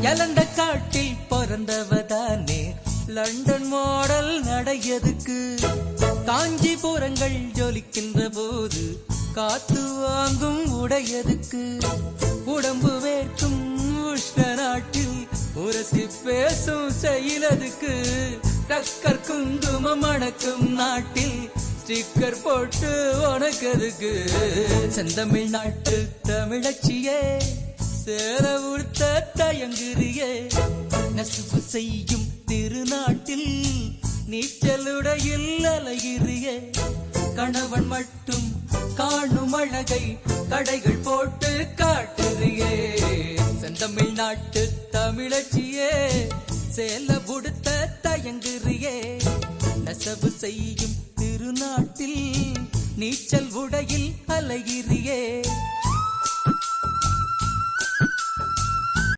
எலந்த காட்டில் பிறந்தவதானே London model நடையதுக்கு காஞ்சிபுரங்கள் ஜொலிக்கின்ற போது காத்து வாங்கும் உடையதுக்கு உடம்பு வேர்க்கும் உஷ்ண நாட்டில் உரசி பேசும் செயலதுக்கு டக்கர் குங்குமம் மணக்கும் நாட்டில் ஸ்டிக்கர் போட்டு உனக்கதுக்கு செந்தமிழ் நாட்டு தமிழச்சியே சேர உடுத்த தயங்குறியே நசுப்பு செய்யும் திருநாட்டில் நீச்சலுடையில் அலைகிறியே கணவன் மட்டும் காணும் அழகை கடைகள் போட்டு காட்டுறியே செந்தமிழ் நாட்டு தமிழச்சியே சேல உடுத்த தயங்குறியே நெசவு செய்யும் திருநாட்டில் நீச்சல் உடையில் அலைகிறியே